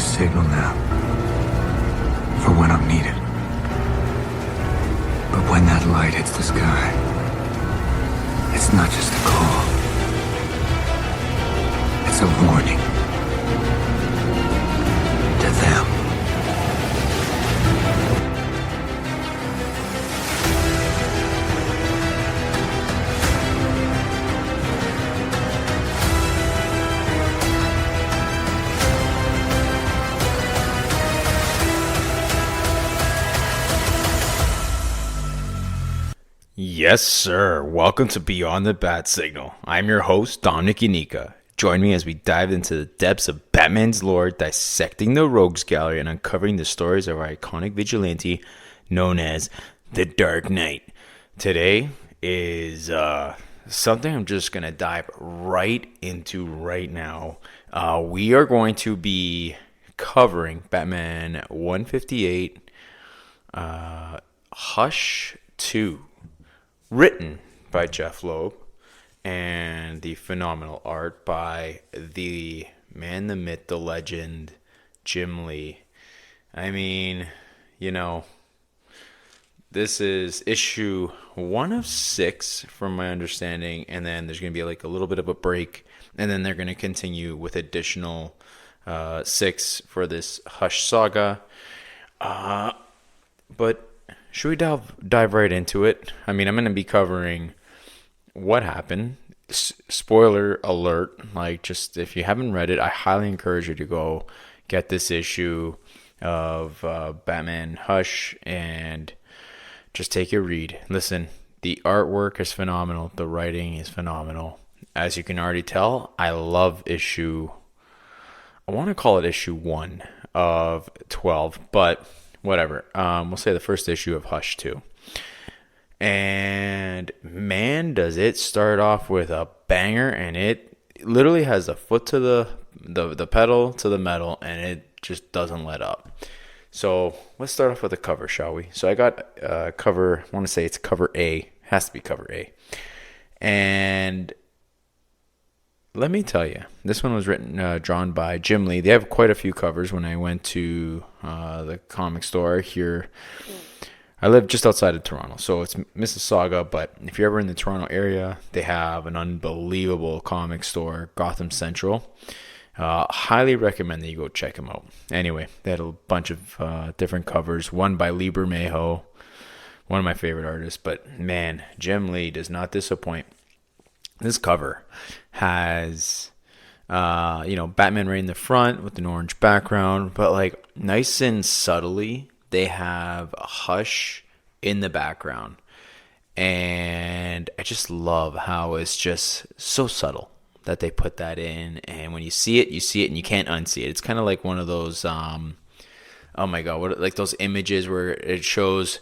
signal now for when I'm needed. But when that light hits the sky, it's not just a call. It's a warning to them. Yes, sir. Welcome to Beyond the Bat Signal. I'm your host, Dominic Yanika. Join me as we dive into the depths of Batman's lore, dissecting the Rogues Gallery and uncovering the stories of our iconic vigilante known as the Dark Knight. Today is something I'm just going to dive right into right now. We are going to be covering Batman 158, Hush 2. Written by Jeph Loeb, and the phenomenal art by the man, the myth, the legend, Jim Lee. I mean, this is issue 1 of 6 from my understanding, and then there's going to be like a little bit of a break, and then they're going to continue with additional 6 for this Hush saga. But should we dive right into it? I mean, I'm going to be covering what happened. Spoiler alert. Like, just if you haven't read it, I highly encourage you to go get this issue of Batman Hush and just take a read. Listen, the artwork is phenomenal. The writing is phenomenal. As you can already tell, I love I want to call it issue 1 of 12, but whatever. We'll say the first issue of Hush 2. And man, does it start off with a banger, and it literally has a foot to the pedal to the metal, and it just doesn't let up. So let's start off with the cover, shall we? So I got cover, I want to say it's cover A. Has to be cover A. And let me tell you, this one was drawn by Jim Lee. They have quite a few covers. When I went to the comic store here, I live just outside of Toronto, so it's Mississauga, but if you're ever in the Toronto area, they have an unbelievable comic store, Gotham Central. Highly recommend that you go check them out. Anyway, they had a bunch of different covers, one by Loeb, one of my favorite artists, but man, Jim Lee does not disappoint. This cover has, Batman right in the front with an orange background, but like nice and subtly, they have a Hush in the background. And I just love how it's just so subtle that they put that in. And when you see it, and you can't unsee it. It's kind of like one of those, oh my God, like those images where it shows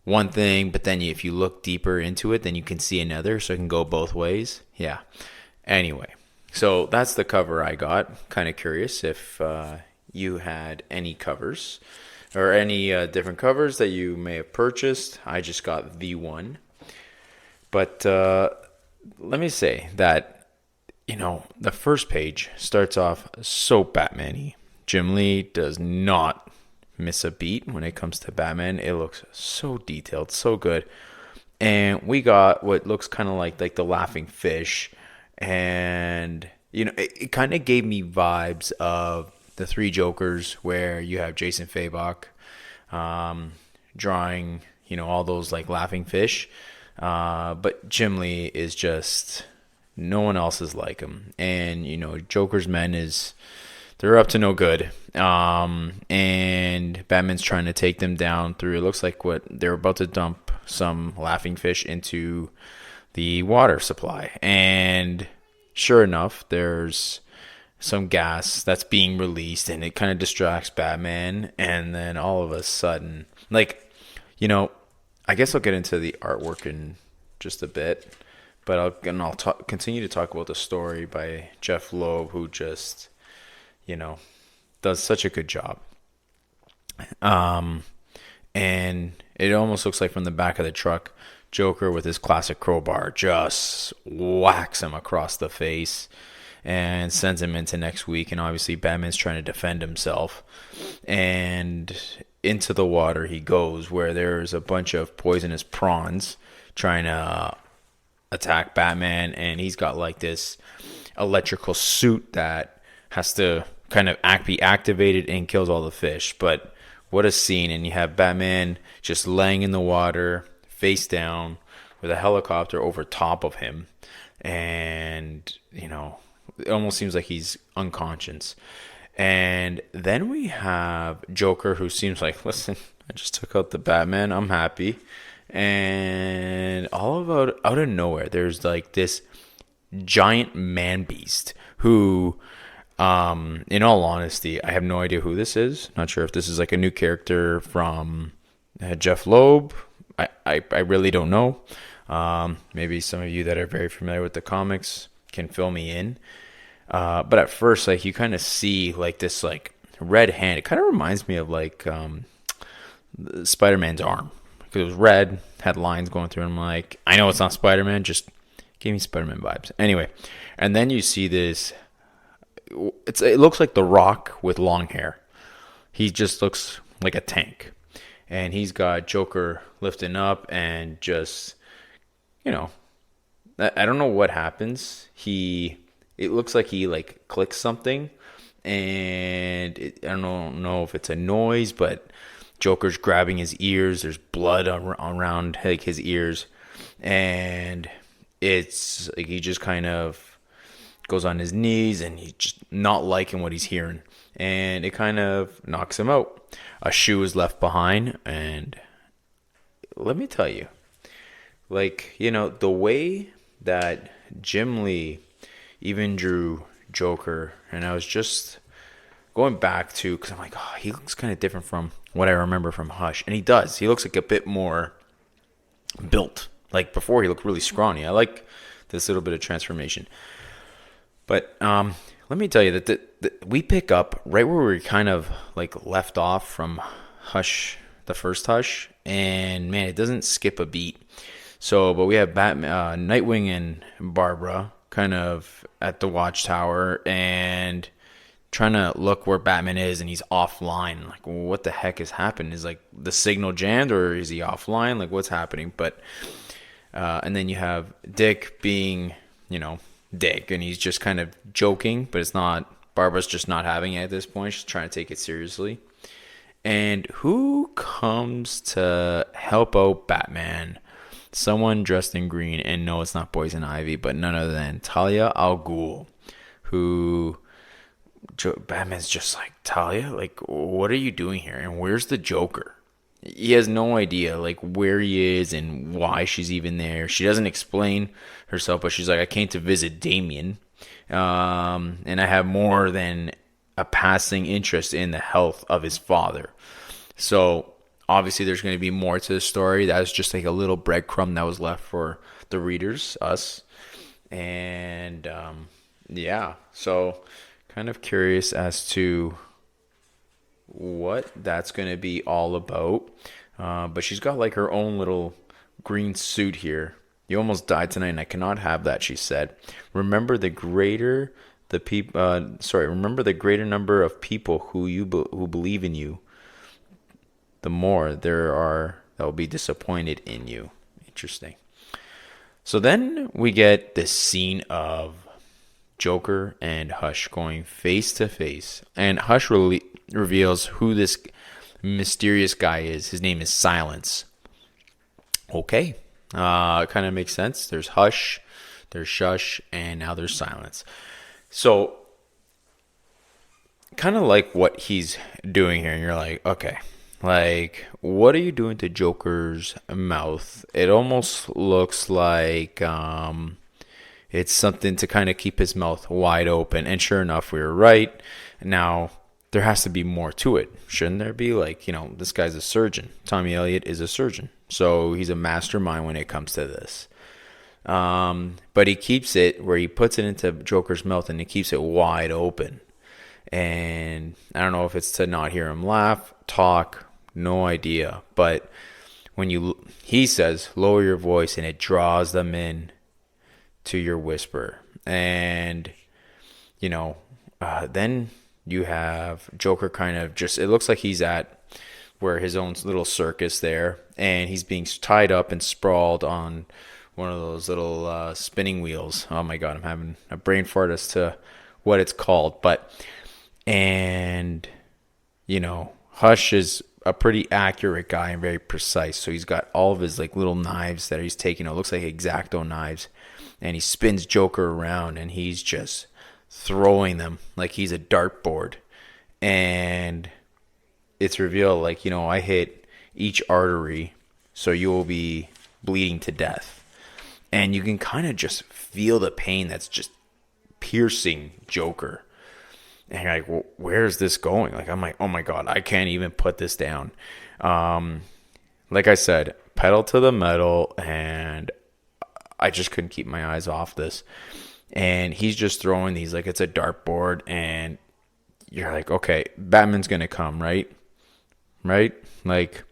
one thing, but then if you look deeper into it, then you can see another, so it can go both ways. Yeah. Anyway, so that's the cover I got. Kind of curious if you had any covers or any different covers that you may have purchased. I just got the one. But let me say that, the first page starts off so Batman-y. Jim Lee does not miss a beat when it comes to Batman. It looks so detailed, so good. And we got what looks kind of like the laughing fish, and it kind of gave me vibes of the Three Jokers, where you have Jason Fabok drawing all those like laughing fish, but Jim Lee is just, no one else is like him. And Joker's Men they're up to no good. And Batman's trying to take them down through, it looks like what they're about to dump some laughing fish into the water supply. And sure enough, there's some gas that's being released, and it kind of distracts Batman. And then all of a sudden, I guess I'll get into the artwork in just a bit, but I'll continue to talk about the story by Jeph Loeb, who just, does such a good job. And it almost looks like from the back of the truck, Joker with his classic crowbar just whacks him across the face. and sends him into next week. And obviously, Batman's trying to defend himself. And into the water he goes, where there's a bunch of poisonous prawns trying to attack Batman. And he's got like this electrical suit that has to kind of be activated and kills all the fish. But what a scene. And you have Batman just laying in the water, face down, with a helicopter over top of him. And, it almost seems like he's unconscious. And then we have Joker, who seems like, listen, I just took out the Batman. I'm happy. And out of nowhere, there's like this giant man beast who, in all honesty, I have no idea who this is. Not sure if this is like a new character from Jeph Loeb. I really don't know. Maybe some of you that are very familiar with the comics can fill me in. But at first, like, you kind of see like this like red hand. It kind of reminds me of like Spider-Man's arm, because it was red, had lines going through it. I'm like, I know it's not Spider-Man, just give me Spider-Man vibes. Anyway, and then you see this. It looks like The Rock with long hair. He just looks like a tank, and he's got Joker lifting up and just, I don't know what happens. It looks like he like clicks something, and I don't know if it's a noise, but Joker's grabbing his ears. There's blood around like his ears, and it's like he just kind of goes on his knees, and he's just not liking what he's hearing, and it kind of knocks him out. A shoe is left behind, and let me tell you, like, the way that Jim Lee even drew Joker, and I was just going back to, because I'm like, oh, he looks kind of different from what I remember from Hush, and he does. He looks like a bit more built. Like before, he looked really scrawny. I like this little bit of transformation. But let me tell you that we pick up right where we kind of like left off from Hush, the first Hush, and man, it doesn't skip a beat. So, but we have Batman, Nightwing, and Barbara kind of at the Watchtower and trying to look where Batman is, and he's offline. Like, what the heck is happening? Is like the signal jammed, or is he offline? Like, what's happening? But and then you have Dick being, Dick, and he's just kind of joking, but it's not. Barbara's just not having it at this point. She's trying to take it seriously. And who comes to help out Batman? Someone dressed in green, and no, it's not Poison Ivy, but none other than Talia al Ghul, who Batman's just like, Talia, like, what are you doing here? And where's the Joker? He has no idea, like, where he is and why she's even there. She doesn't explain herself, but she's like, I came to visit Damien, and I have more than a passing interest in the health of his father. So obviously, there's going to be more to the story. That was just like a little breadcrumb that was left for the readers, us. And yeah, so kind of curious as to what that's going to be all about. But she's got like her own little green suit here. You almost died tonight, and I cannot have that, she said. Remember the greater number of people who believe in you, the more there are that will be disappointed in you. Interesting. So then we get this scene of Joker and Hush going face to face, and Hush reveals who this mysterious guy is. His name is Silence. Okay, kind of makes sense. There's Hush, there's Shush, and now there's Silence. So kind of like what he's doing here, and you're like, okay, like, what are you doing to Joker's mouth? It almost looks like it's something to kind of keep his mouth wide open. And sure enough, we were right. Now, there has to be more to it. Shouldn't there be? Like, this guy's a surgeon. Tommy Elliott is a surgeon. So he's a mastermind when it comes to this. But he keeps it where he puts it into Joker's mouth, and he keeps it wide open. And I don't know if it's to not hear him laugh, talk, no idea. But when he says, lower your voice, and it draws them in to your whisper. And then you have Joker kind of just, it looks like he's at where his own little circus there, and he's being tied up and sprawled on one of those little spinning wheels. Oh my God, I'm having a brain fart as to what it's called. And Hush is a pretty accurate guy and very precise. So he's got all of his like little knives that he's taking. It looks like X-Acto knives, and he spins Joker around, and he's just throwing them like he's a dartboard. And it's revealed like, I hit each artery, so you will be bleeding to death. And you can kind of just feel the pain that's just piercing Joker. And you're like, well, where is this going? Like, I'm like, oh my God, I can't even put this down. Like I said, pedal to the metal, and I just couldn't keep my eyes off this. And he's just throwing these like it's a dartboard, and you're like, okay, Batman's gonna come, right? Like,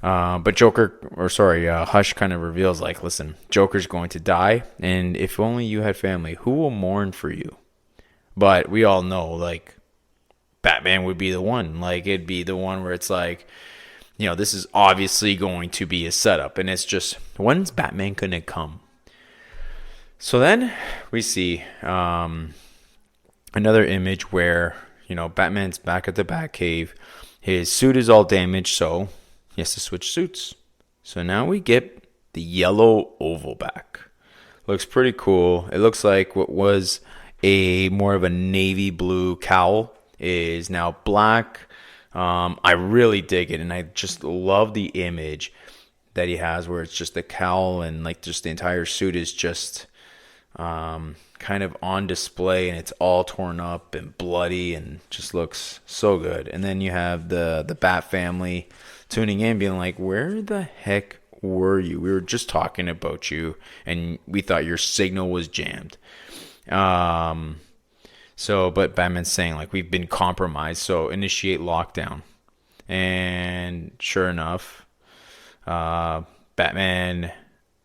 but Hush kind of reveals like, listen, Joker's going to die, and if only you had family, who will mourn for you? But we all know, like, Batman would be the one. Like, it'd be the one where it's like, this is obviously going to be a setup. And it's just, when's Batman going to come? So then we see another image where, Batman's back at the Batcave. His suit is all damaged, so he has to switch suits. So now we get the yellow oval back. Looks pretty cool. It looks like what was a more of a navy blue cowl is now black. I really dig it, and I just love the image that he has where it's just the cowl and like just the entire suit is just kind of on display, and it's all torn up and bloody and just looks so good. And then you have the Bat family tuning in being like, where the heck were you? We were just talking about you, and we thought your signal was jammed. But Batman's saying like, we've been compromised, so initiate lockdown. And sure enough, Batman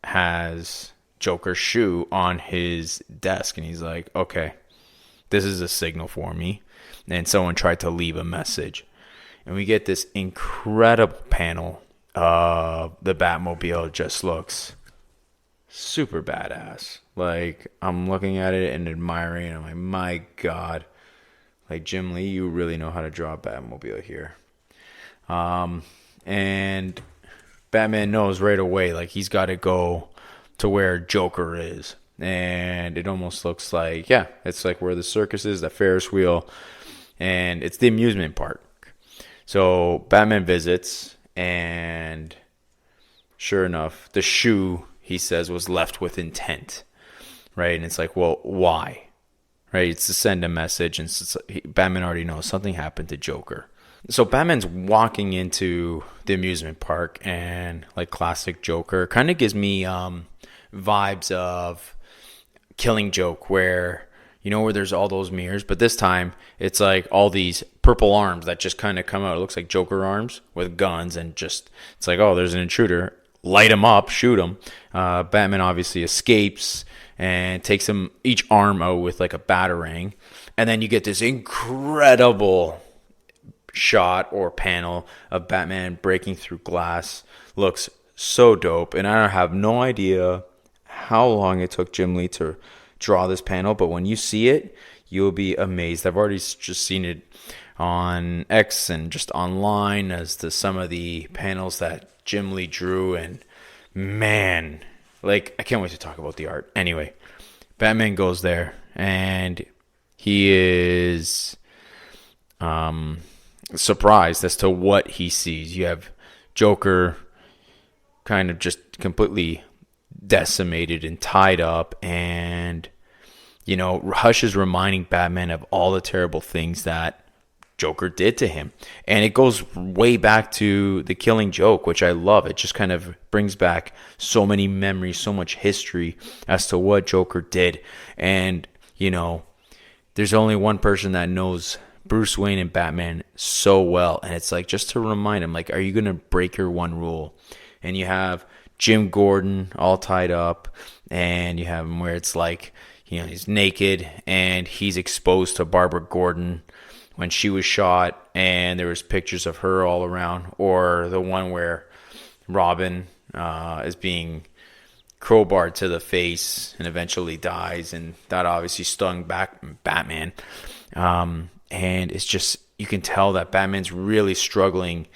has Joker's shoe on his desk, and he's like, okay, this is a signal for me. And someone tried to leave a message. And we get this incredible panel of the Batmobile. Just looks super badass. Like, I'm looking at it and admiring it. I'm like, my God. Like, Jim Lee, you really know how to draw a Batmobile here. And Batman knows right away, like, he's got to go to where Joker is. And it almost looks like, it's like where the circus is, the Ferris wheel. And it's the amusement park. So Batman visits, and sure enough, the shoe, he says, was left with intent. Right? And it's like, well, why? Right? It's to send a message, and Batman already knows something happened to Joker. So Batman's walking into the amusement park, and like classic Joker, kind of gives me vibes of Killing Joke, where where there's all those mirrors, but this time it's like all these purple arms that just kind of come out. It looks like Joker arms with guns, and just it's like, oh, there's an intruder, light him up, shoot him. Batman obviously escapes and takes him each arm out with like a batarang, and then you get this incredible shot or panel of Batman breaking through glass. Looks so dope, and I have no idea how long it took Jim Lee to draw this panel, but when you see it, you'll be amazed. I've already just seen it on X and just online as to some of the panels that Jim Lee drew, and man, like, I can't wait to talk about the art. Anyway, Batman goes there, and he is surprised as to what he sees. You have Joker kind of just completely decimated and tied up, and Hush is reminding Batman of all the terrible things that Joker did to him, and it goes way back to the Killing Joke, which I love. It just kind of brings back so many memories, so much history as to what Joker did. And there's only one person that knows Bruce Wayne and Batman so well, and it's like, just to remind him, like, are you gonna break your one rule? And you have Jim Gordon all tied up, and you have him where it's like, he's naked and he's exposed to Barbara Gordon when she was shot, and there was pictures of her all around. Or the one where Robin is being crowbarred to the face and eventually dies, and that obviously stung back Batman. And it's just, you can tell that Batman's really struggling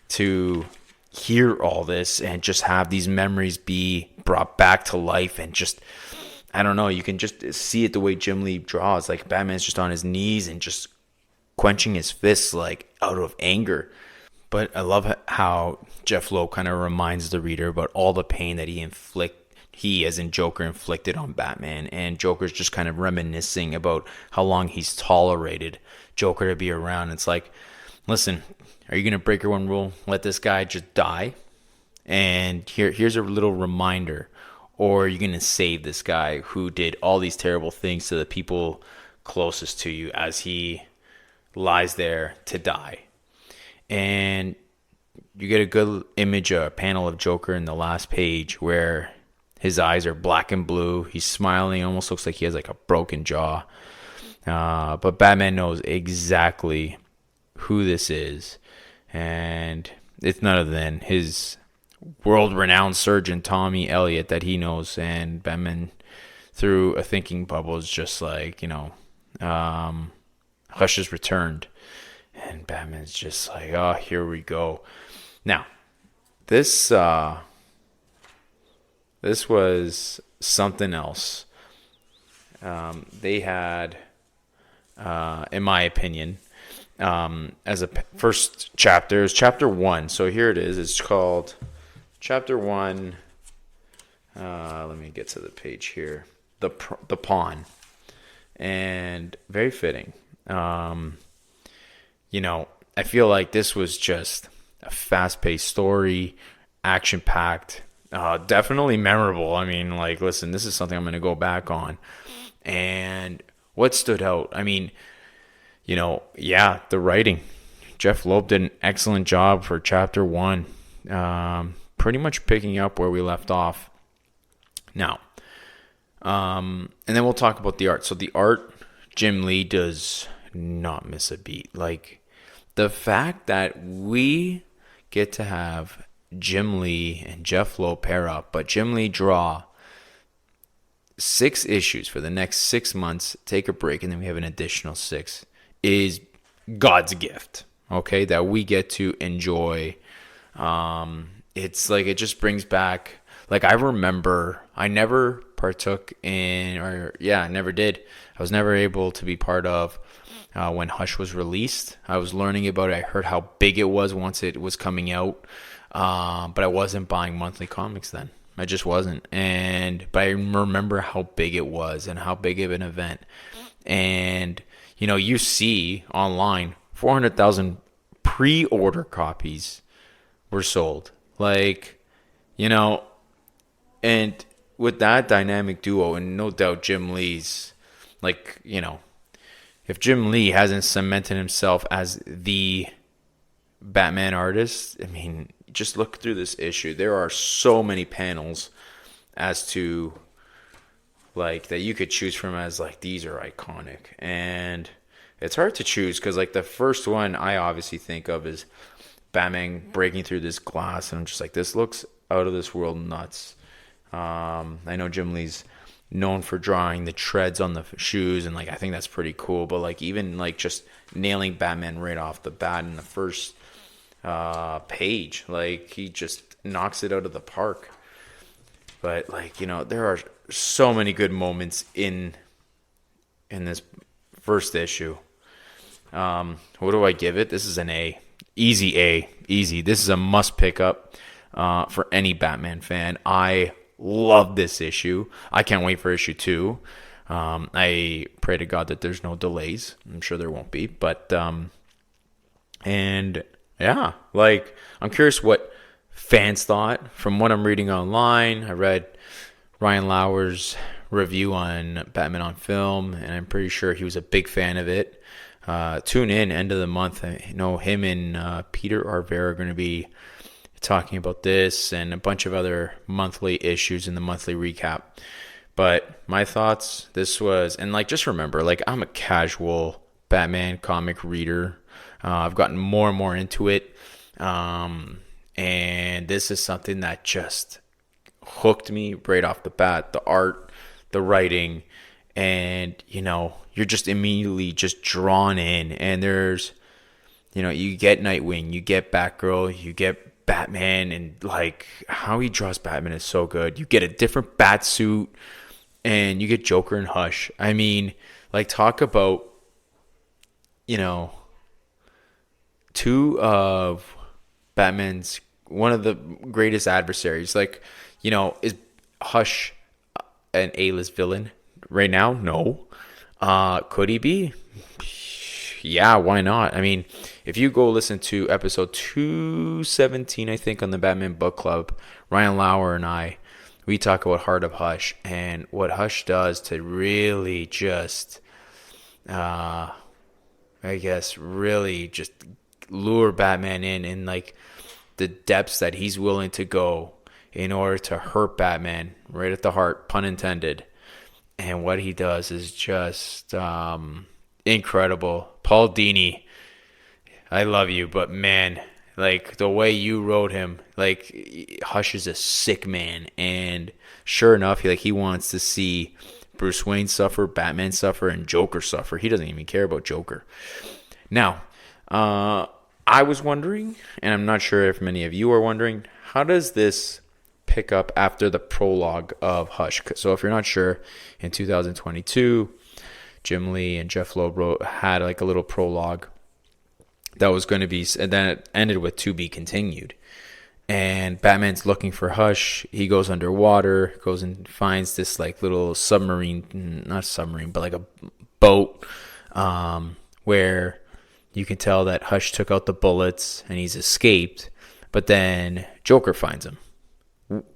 to hear all this and just have these memories be brought back to life. And just, I don't know, you can just see it the way Jim Lee draws. Like, Batman's just on his knees and just quenching his fists, like, out of anger. But I love how Jeph Loeb kind of reminds the reader about all the pain that he as in Joker inflicted on Batman, and Joker's just kind of reminiscing about how long he's tolerated Joker to be around. It's like, listen, are you going to break your one rule? Let this guy just die? And here's a little reminder. Or are you going to save this guy who did all these terrible things to the people closest to you as he lies there to die? And you get a good image, a panel of Joker in the last page where his eyes are black and blue. He's smiling. Almost looks like he has like a broken jaw. But Batman knows exactly who this is. And it's none other than his world-renowned surgeon, Tommy Elliott, that he knows. And Batman, through a thinking bubble, is just like, Hush has returned. And Batman's just like, oh, here we go. Now, this was something else. They had, in my opinion, as a first chapter, it was chapter 1. So here it is. It's called chapter 1. Let me get to the page here. The Pawn. And very fitting. I feel like this was just a fast-paced story, action-packed, definitely memorable. I mean, like, listen, this is something I'm going to go back on. And what stood out? I mean, the writing. Jeph Loeb did an excellent job for chapter 1, pretty much picking up where we left off. Now, and then we'll talk about the art. So the art, Jim Lee does not miss a beat. Like, the fact that we get to have Jim Lee and Jeph Loeb pair up, but Jim Lee draw 6 issues for the next 6 months, take a break, and then we have an additional 6, is God's gift, okay, that we get to enjoy. It's like, it just brings back, like, I remember I never partook in, I never did. I was never able to be part of when Hush was released. I was learning about it. I heard how big it was once it was coming out. But I wasn't buying monthly comics then. I just wasn't. But I remember how big it was and how big of an event. And, you see online 400,000 pre-order copies were sold. Like, and with that dynamic duo, and no doubt Jim Lee's, like, if Jim Lee hasn't cemented himself as the Batman artist, I mean, just look through this issue. There are so many panels as to, like, that you could choose from as, like, these are iconic. And it's hard to choose because, like, the first one I obviously think of is Batman breaking through this glass. And I'm just like, this looks out of this world nuts. I know Jim Lee's known for drawing the treads on the shoes, and, like, I think that's pretty cool. But, like, even, like, just nailing Batman right off the bat in the first page, like, he just knocks it out of the park. But, like, there are so many good moments in this first issue. What do I give it? This is an A. Easy. This is a must pick up for any Batman fan. I love this issue. I can't wait for issue 2. I pray to God that there's no delays. I'm sure there won't be. But, and yeah, like, I'm curious what fans thought. From what I'm reading online, I read Ryan Lauer's review on Batman on Film, and I'm pretty sure he was a big fan of it. Tune in, end of the month. I know him and Peter Arvera are going to be talking about this and a bunch of other monthly issues in the monthly recap. But my thoughts, this was, and like, just remember, like, I'm a casual Batman comic reader. I've gotten more and more into it. And this is something that just hooked me right off the bat. The art, the writing, and, you're just immediately just drawn in. And there's, you get Nightwing, you get Batgirl, you get Batman, and like how he draws Batman is so good. You get a different bat suit, and you get Joker and Hush. I mean, like, talk about, two of Batman's, one of the greatest adversaries. Like, is Hush an A-list villain right now? No. Could he be? Yeah, why not? I mean, if you go listen to episode 217, I think, on the Batman Book Club, Ryan Lauer and we talk about Heart of Hush and what Hush does to really just, really just lure Batman in like the depths that he's willing to go in order to hurt Batman right at the heart, pun intended. And what he does is just incredible. Paul Dini, I love you, but man, like the way you wrote him, like Hush is a sick man, and sure enough, he wants to see Bruce Wayne suffer, Batman suffer, and Joker suffer. He doesn't even care about Joker. Now, I was wondering, and I'm not sure if many of you are wondering, how does this pick up after the prologue of Hush? So if you're not sure, in 2022, Jim Lee and Jeph Loeb had like a little prologue that was going to be, and then it ended with to be continued. And Batman's looking for Hush. He goes underwater, goes and finds this like little submarine, not submarine, but like a boat, where you can tell that Hush took out the bullets and he's escaped. But then Joker finds him.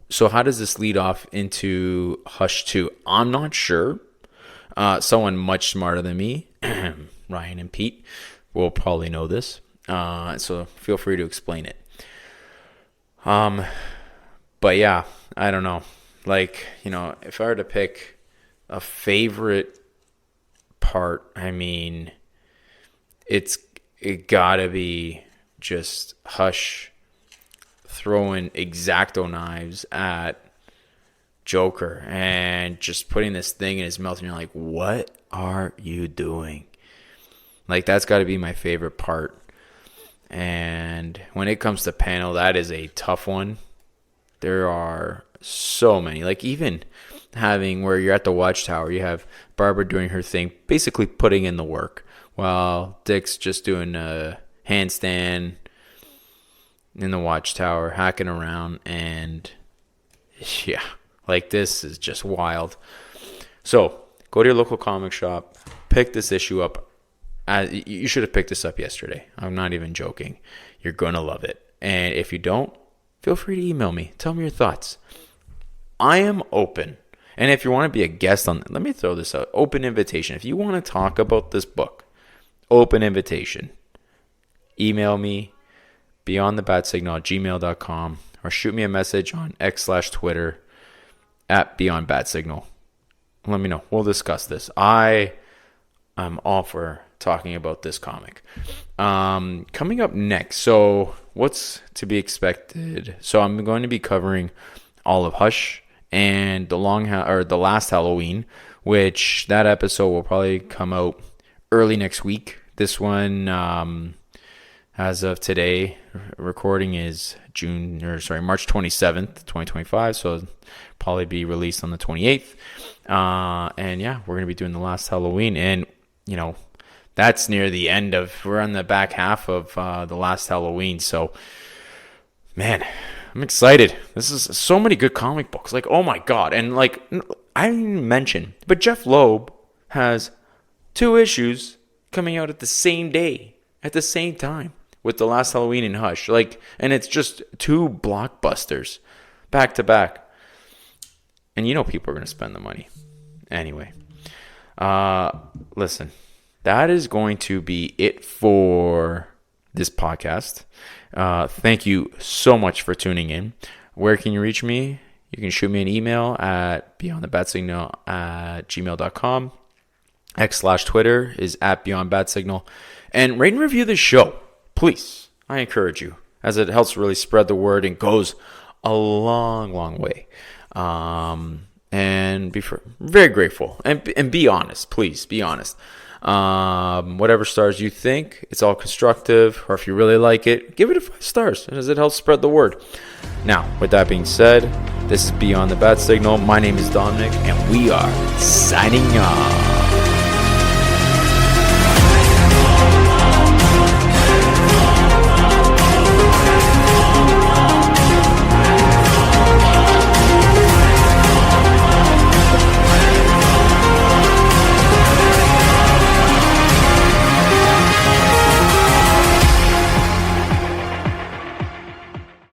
So how does this lead off into Hush 2? I'm not sure. Someone much smarter than me, Ryan and Pete, will probably know this. So feel free to explain it. But yeah, I don't know. Like, if I were to pick a favorite part, I mean, it gotta be just Hush throwing X-Acto knives at Joker and just putting this thing in his mouth, and you're like, what are you doing? Like, that's got to be my favorite part. And when it comes to panel, that is a tough one. There are so many. Like, even having where you're at the Watchtower, you have Barbara doing her thing, basically putting in the work, while Dick's just doing a handstand in the Watchtower, hacking around, and yeah, like, this is just wild. So go to your local comic shop, pick this issue up. You should have picked this up yesterday. I'm not even joking. You're gonna love it. And if you don't, feel free to email me. Tell me your thoughts. I am open. And if you want to be a guest on, let me throw this out. Open invitation. If you want to talk about this book, open invitation. Email me, beyondthebatsignal@gmail.com, or shoot me a message on X/Twitter @beyondbatsignal. Let me know. We'll discuss this. I am all for talking about this comic. Coming up next, so what's to be expected? So I'm going to be covering all of Hush and the last Halloween, which that episode will probably come out early next week. This one, as of today, recording is March 27th, 2025. So it'll probably be released on the 28th. And yeah, we're going to be doing the last Halloween. And, that's near the end we're on the back half of the last Halloween. So, man, I'm excited. This is so many good comic books. Like, oh my God. And like, I didn't even mention, but Jeph Loeb has 2 issues coming out at the same day, at the same time, with the last Halloween and Hush. Like, and it's just 2 blockbusters back to back. And people are going to spend the money. Anyway, listen, that is going to be it for this podcast. Thank you so much for tuning in. Where can you reach me? you can shoot me an email at beyondthebatsignal@gmail.com. X/Twitter is at beyondbatsignal. And rate and review the show, please. I encourage you, as it helps really spread the word and goes a long, long way. And be very grateful. And be honest, please. Be honest. Whatever stars you think, it's all constructive. Or if you really like it, give it a 5 stars, as it helps spread the word. Now, with that being said, this is Beyond the Bat Signal. My name is Dominic, and we are signing off.